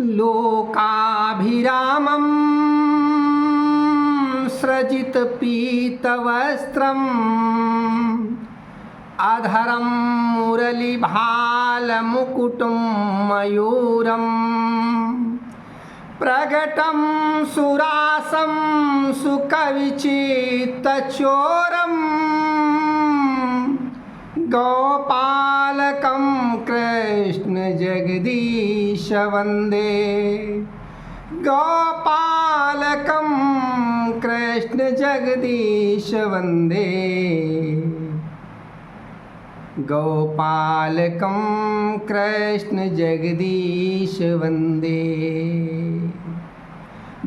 लोकाभिरामं सृजित पीतवस्त्रम् अधरं मुरलीभालमुकुटं मयूरम् प्रगटं सुरासं सुकविचित्तचोरम् गोपालकं कृष्ण जगदीश वन्दे गोपालकं कृष्ण जगदीश वन्दे गोपालकं कृष्ण जगदीश वन्दे।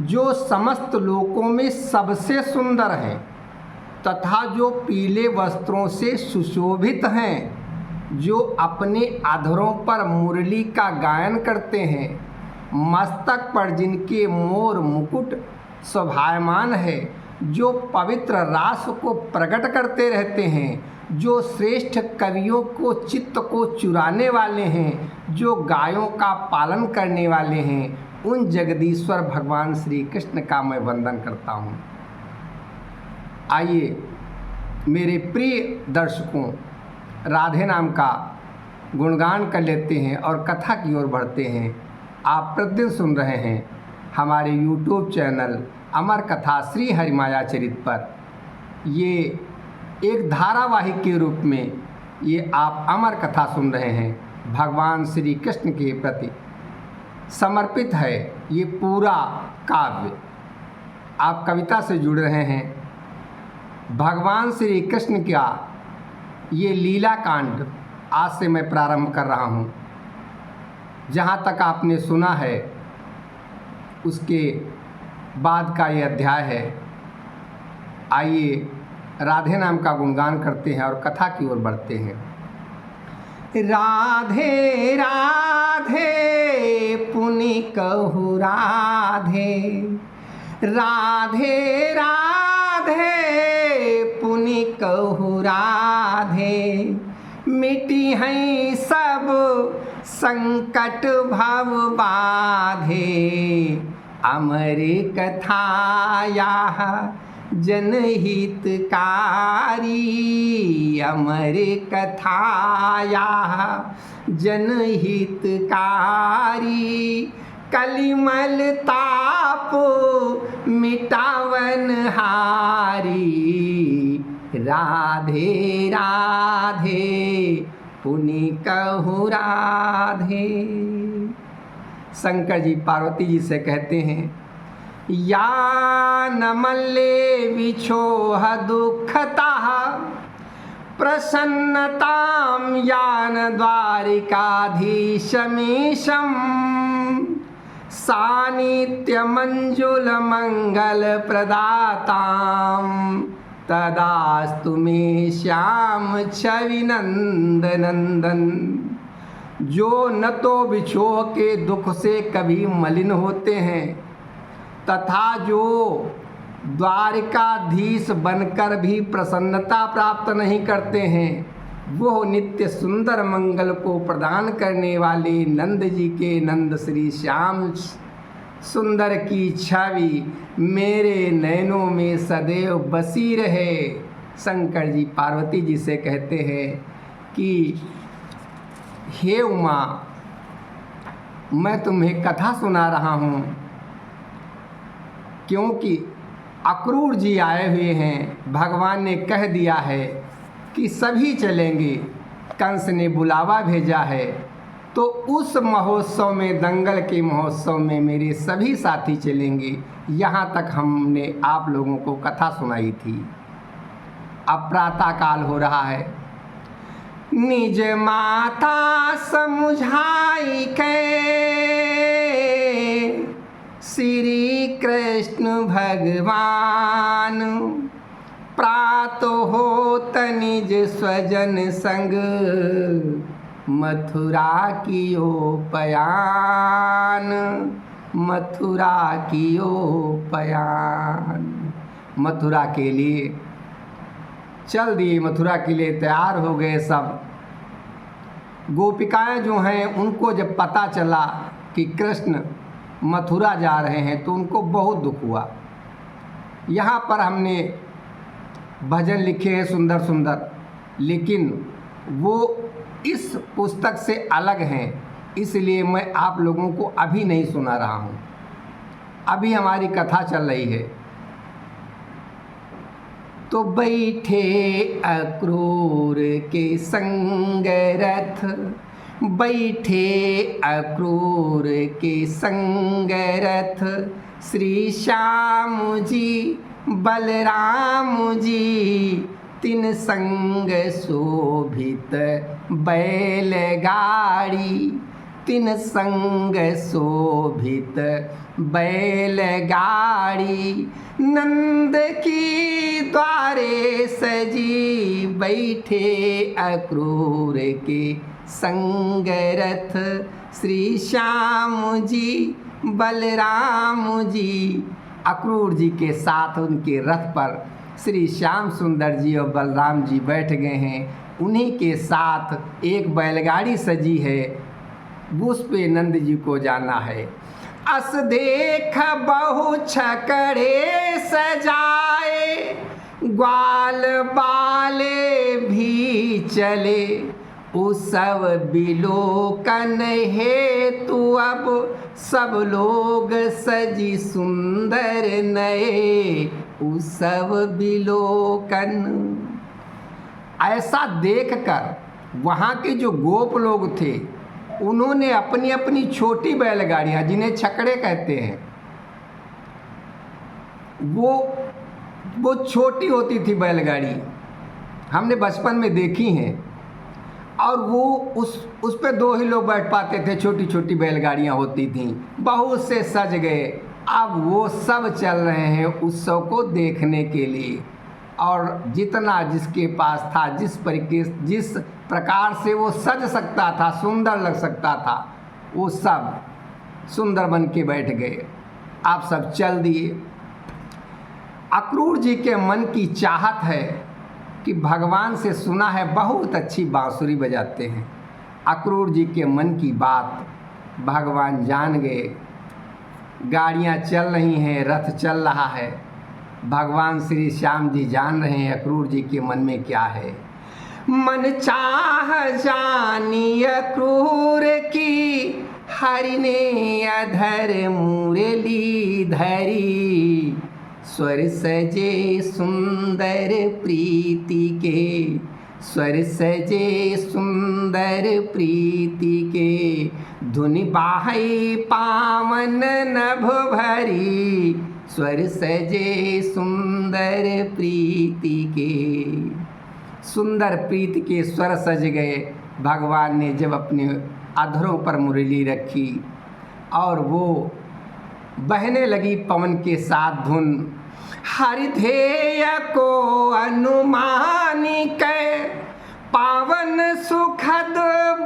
जो समस्त लोकों में सबसे सुंदर है तथा जो पीले वस्त्रों से सुशोभित हैं, जो अपने अधरों पर मुरली का गायन करते हैं, मस्तक पर जिनके मोर मुकुट शोभायमान है, जो पवित्र रास को प्रकट करते रहते हैं, जो श्रेष्ठ कवियों को चित्त को चुराने वाले हैं, जो गायों का पालन करने वाले हैं, उन जगदीश्वर भगवान श्री कृष्ण का मैं वंदन करता हूँ। आइए मेरे प्रिय दर्शकों, राधे नाम का गुणगान कर लेते हैं और कथा की ओर बढ़ते हैं। आप प्रतिदिन सुन रहे हैं हमारे YouTube चैनल अमर कथा श्री हरिमाया चरित पर। ये एक धारावाहिक के रूप में ये आप अमर कथा सुन रहे हैं। भगवान श्री कृष्ण के प्रति समर्पित है ये पूरा काव्य। आप कविता से जुड़ रहे हैं। भगवान श्री कृष्ण का ये लीला कांड आज से मैं प्रारंभ कर रहा हूँ। जहाँ तक आपने सुना है उसके बाद का ये अध्याय है। आइए राधे नाम का गुणगान करते हैं और कथा की ओर बढ़ते हैं। राधे राधे पुनि कहु राधे, राधे राधे पुनि कहु राधे, मिटी हैं सब संकट भव बाधे, अमर कथाया जनहितकारी, अमर कथाया जनहितकारी, कलिमल ताप मिटावन हारी, राधे राधे पुनि कहु राधे। शंकर जी पार्वती जी से कहते हैं, या न मल्ले विछोह दुखता प्रसन्नतां यान द्वारिकाधीशमीशं, सानित्य मंजुल मंगल प्रदातां, तदास्तु मे श्याम छवि नंद नंदन। जो न तो विछोह के दुख से कभी मलिन होते हैं तथा जो द्वारिकाधीश बनकर भी प्रसन्नता प्राप्त नहीं करते हैं, वो नित्य सुंदर मंगल को प्रदान करने वाले नंद जी के नंद श्री श्याम सुंदर की छवि मेरे नैनों में सदैव बसी रहे। शंकर जी पार्वती जी से कहते हैं कि हे उमा, मैं तुम्हें कथा सुना रहा हूँ क्योंकि अक्रूर जी आए हुए हैं। भगवान ने कह दिया है कि सभी चलेंगे, कंस ने बुलावा भेजा है, तो उस महोत्सव में, दंगल के महोत्सव में मेरे सभी साथी चलेंगे। यहाँ तक हमने आप लोगों को कथा सुनाई थी। अब प्रातः काल हो रहा है। निज माता समुझाई के श्री कृष्ण भगवान, प्रात होत निज स्वजन संग मथुरा कियो पयान, मथुरा कियो पयान। मथुरा के लिए चल दिए, मथुरा के लिए तैयार हो गए सब। गोपिकाएं जो हैं उनको जब पता चला कि कृष्ण मथुरा जा रहे हैं तो उनको बहुत दुख हुआ। यहाँ पर हमने भजन लिखे हैं सुंदर सुंदर, लेकिन वो इस पुस्तक से अलग हैं, इसलिए मैं आप लोगों को अभी नहीं सुना रहा हूँ। अभी हमारी कथा चल रही है। तो बैठे अक्रूर के संग रथ, बैठे अक्रूर के संग रथ, श्री श्याम जी बलराम जी, तिन संग शोभित बैलगाड़ी, तिन संग शोभित बैलगाड़ी, नंद की द्वारे सजी, बैठे अक्रूर के संग रथ, श्री श्याम जी बलराम जी। अक्रूर जी के साथ उनके रथ पर श्री श्याम सुंदर जी और बलराम जी बैठ गए हैं। उन्हीं के साथ एक बैलगाड़ी सजी है, उस पे नंद जी को जाना है। अस देख बहु छकड़े सजाए, ग्वाल बाले भी चले, उसब बिलोकन हेतु अब सब लोग सजी सुंदर नए, उसब बिलोकन। ऐसा देखकर वहाँ के जो गोप लोग थे, उन्होंने अपनी अपनी छोटी बैलगाड़ियाँ, जिन्हें छकड़े कहते हैं, वो छोटी होती थी बैलगाड़ी, हमने बचपन में देखी हैं, और वो उस पे दो ही लोग बैठ पाते थे। छोटी छोटी बैलगाड़ियाँ होती थीं, बहुत से सज गए। अब वो सब चल रहे हैं उत्सव को देखने के लिए, और जितना जिसके पास था, जिस प्रकार से वो सज सकता था, सुंदर लग सकता था, वो सब सुंदर बन के बैठ गए। आप सब चल दिए। अक्रूर जी के मन की चाहत है कि भगवान से सुना है बहुत अच्छी बांसुरी बजाते हैं। अक्रूर जी के मन की बात भगवान जान गए। गाड़ियाँ चल रही हैं, रथ चल रहा है, भगवान श्री श्याम जी जान रहे हैं अक्रूर जी के मन में क्या है। मन चाह जानी अक्रूर की, हरि ने अधर मुरली धरी, स्वर सजे सुंदर प्रीति के, स्वर सजे सुंदर प्रीति के, धुनि बाहै पावन नभ भरी, स्वर सजे सुंदर प्रीति के। सुंदर प्रीति के स्वर सज गए। भगवान ने जब अपने अधरों पर मुरली रखी और वो बहने लगी पवन के साथ धुन, हरिधेय को अनुमानी कै, पावन सुखद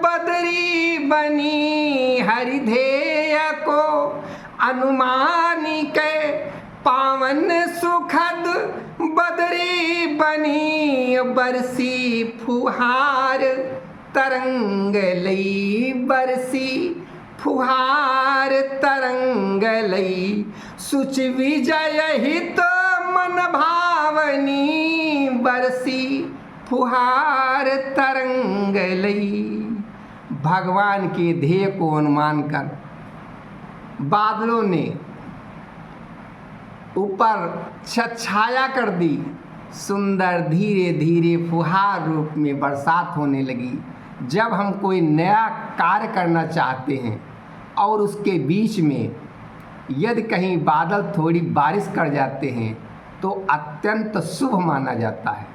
बदरी बनी, हरिधेय को अनुमानी कै, पावन सुखद बदरी बनी, बरसी फुहार तरंग लई, बरसी फुहार तरंग लई, सुच विजय हित मन भावनी, बरसी फुहार तरंग लई। भगवान के ध्येय को अनुमान कर बादलों ने ऊपर छाया कर दी। सुंदर धीरे धीरे फुहार रूप में बरसात होने लगी। जब हम कोई नया कार्य करना चाहते हैं और उसके बीच में यदि कहीं बादल थोड़ी बारिश कर जाते हैं तो अत्यंत शुभ माना जाता है।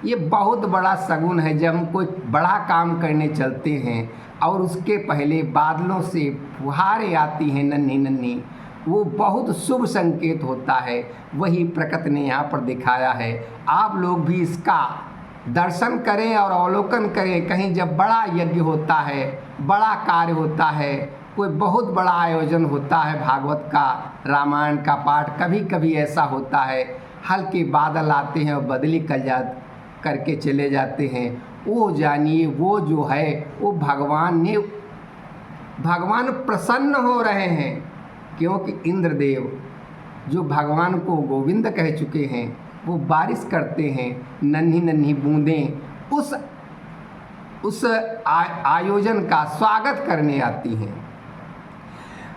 ये बहुत बड़ा शगुन है। जब हम कोई बड़ा काम करने चलते हैं और उसके पहले बादलों से फुहारें आती हैं नन्ही नन्ही, वो बहुत शुभ संकेत होता है। वही प्रकृति ने यहाँ पर दिखाया है। आप लोग भी इसका दर्शन करें और अवलोकन करें। कहीं जब बड़ा यज्ञ होता है, बड़ा कार्य होता है, कोई बहुत बड़ा आयोजन होता है, भागवत का, रामायण का पाठ, कभी कभी ऐसा होता है हल्के बादल आते हैं और बदली करके चले जाते हैं। वो जानिए वो जो है वो भगवान प्रसन्न हो रहे हैं। क्योंकि इंद्रदेव जो भगवान को गोविंद कह चुके हैं, वो बारिश करते हैं, नन्ही नन्ही बूंदें उस आयोजन का स्वागत करने आती हैं।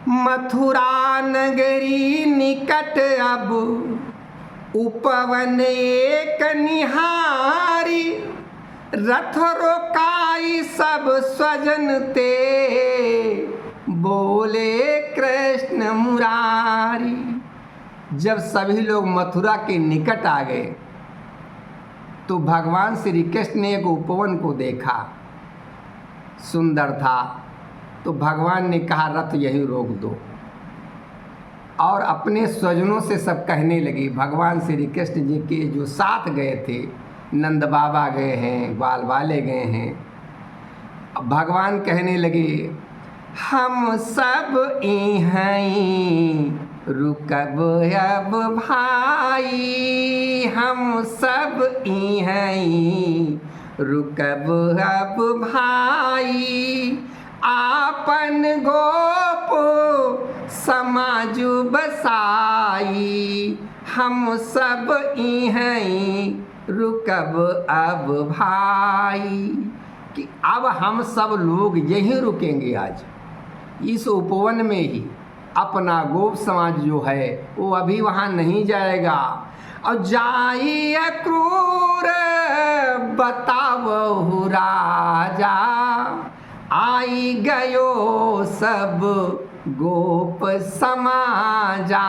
मथुरा नगरी निकट अब उपवन एक निहारी, रथ रोकाई सब स्वजन ते, बोले कृष्ण मुरारी। जब सभी लोग मथुरा के निकट आ गए तो भगवान श्री कृष्ण ने एक उपवन को देखा, सुंदर था। तो भगवान ने कहा रथ यहीं रोक दो, और अपने स्वजनों से सब कहने लगे। भगवान श्री कृष्ण जी के जो साथ गए थे, नंद बाबा गए हैं, ग्वाल वाले गए हैं, भगवान कहने लगे हम सब यहीं रुकब अब भाई, हम सब यहीं रुकब अब भाई, आपन गोप समाज बसाई, हम सब यहीं रुकब अब भाई। कि अब हम सब लोग यहीं रुकेंगे आज इस उपवन में ही। अपना गोप समाज जो है वो अभी वहाँ नहीं जाएगा। और जाई क्रूर बतावहु राजा, आई गयो सब गोप समाजा,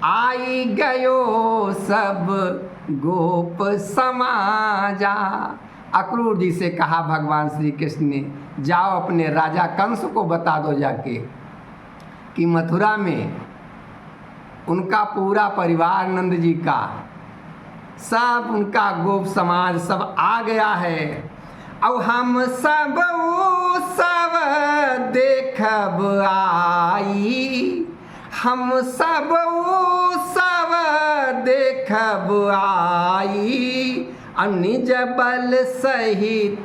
आई गयो सब गोप समाजा। अक्रूर जी से कहा भगवान श्री कृष्ण ने, जाओ अपने राजा कंस को बता दो जाके कि मथुरा में उनका पूरा परिवार नंद जी का सब उनका गोप समाज सब आ गया है। अब हम सब देखब आई, हम सब देखब आई, निज बल सहित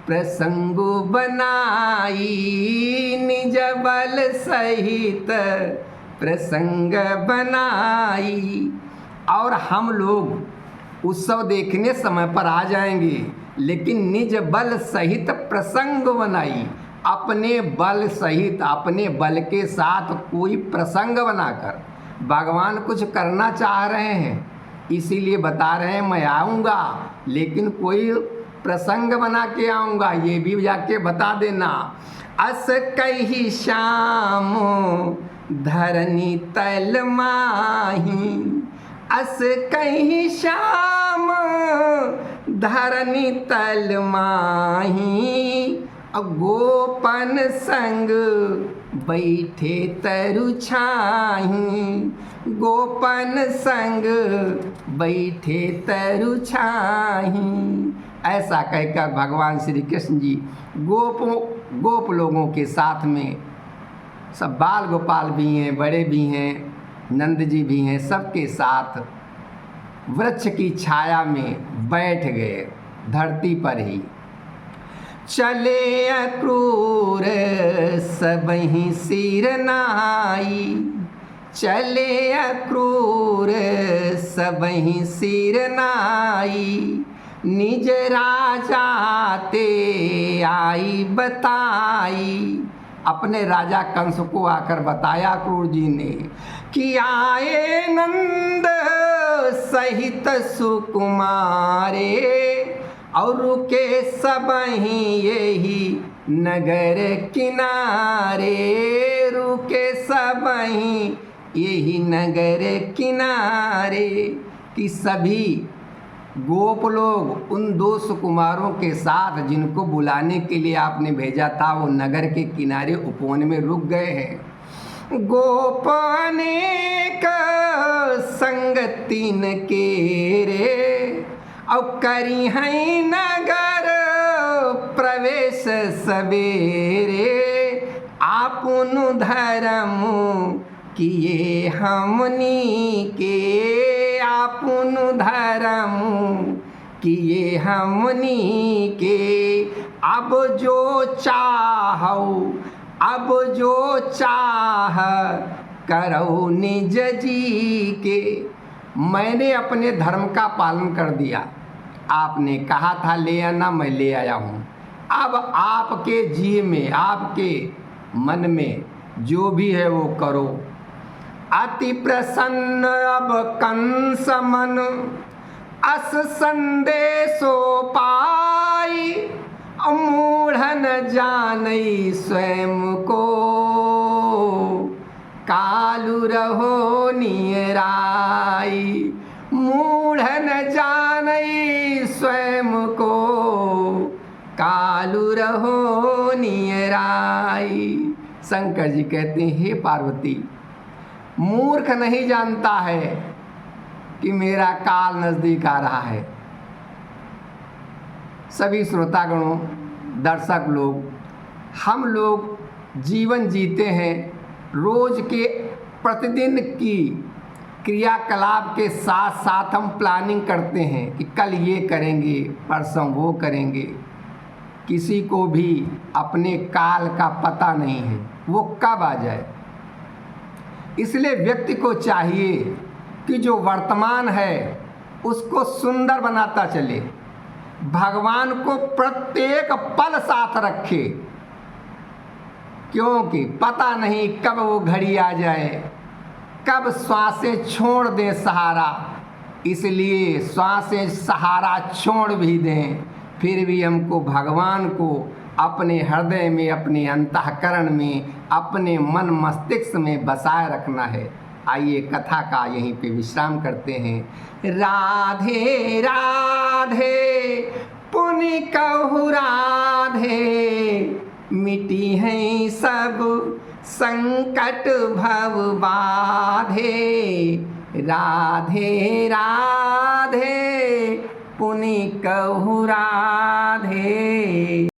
प्रसंग बनाई, निज बल सहित प्रसंग बनाई। और हम लोग उत्सव देखने समय पर आ जाएंगे, लेकिन निज बल सहित प्रसंग बनाई, अपने बल सहित अपने बल के साथ कोई प्रसंग बनाकर भगवान कुछ करना चाह रहे हैं, इसीलिए बता रहे हैं मैं आऊँगा, लेकिन कोई प्रसंग बना के आऊँगा, ये भी जाके बता देना। अस कही श्याम धरनी तल माही, अस कही श्याम धरनी तल माही, गोपन संग बैठे तरु छाही, गोपन संग बैठे तरु छाही। ऐसा कहकर भगवान श्री कृष्ण जी गोप लोगों के साथ में, सब बाल गोपाल भी हैं, बड़े भी हैं, नंद जी भी हैं, सबके साथ वृक्ष की छाया में बैठ गए धरती पर ही। चले अक्रूर सबहि सिर नाई, चले अक्रूर सबहि सिर नाई, निज राजा ते आई बताई। अपने राजा कंस को आकर बताया क्रूर जी ने कि आए नंद सहित सुकुमारे, और रुके सबहीं यही नगर किनारे, रुके सबहीं यही नगर किनारे। कि सभी गोप लोग उन दो सुकुमारों के साथ जिनको बुलाने के लिए आपने भेजा था, वो नगर के किनारे उपवन में रुक गए हैं। गोप अनेक संग तीन के रे, और करी हैं नगर प्रवेश सवेरे, आपुनु धर्म किए हमनी के, आपुनु धर्म किए हमनी के। अब जो चाहो अब जो चाह करो निज जी के। मैंने अपने धर्म का पालन कर दिया। आपने कहा था ले आना, मैं ले आया हूँ। अब आपके जी में, आपके मन में जो भी है वो करो। अति प्रसन्न अब कंस मन अस संदेशो पाई। मूढ़ न जानई स्वयं को कालू रहो नियराई। मूढ़ न जानई स्वयं को कालू रहो नियराई। शंकर जी कहते हैं, हे पार्वती, मूर्ख नहीं जानता है कि मेरा काल नज़दीक आ रहा है। सभी श्रोतागणों, दर्शक लोग, हम लोग जीवन जीते हैं, रोज के प्रतिदिन की क्रियाकलाप के साथ साथ हम प्लानिंग करते हैं कि कल ये करेंगे, परसों वो करेंगे। किसी को भी अपने काल का पता नहीं है, वो कब आ जाए। इसलिए व्यक्ति को चाहिए कि जो वर्तमान है उसको सुंदर बनाता चले, भगवान को प्रत्येक पल साथ रखे, क्योंकि पता नहीं कब वो घड़ी आ जाए, कब श्वासें छोड़ दें सहारा। इसलिए श्वासें सहारा छोड़ भी दें, फिर भी हमको भगवान को अपने हृदय में, अपने अंतःकरण में, अपने मन मस्तिष्क में बसाए रखना है। आइए कथा का यहीं पे विश्राम करते हैं। राधे राधे पुनि कहु राधे, मिटी हैं सब संकट भव बाधे। राधे राधे पुनि कहु राधे।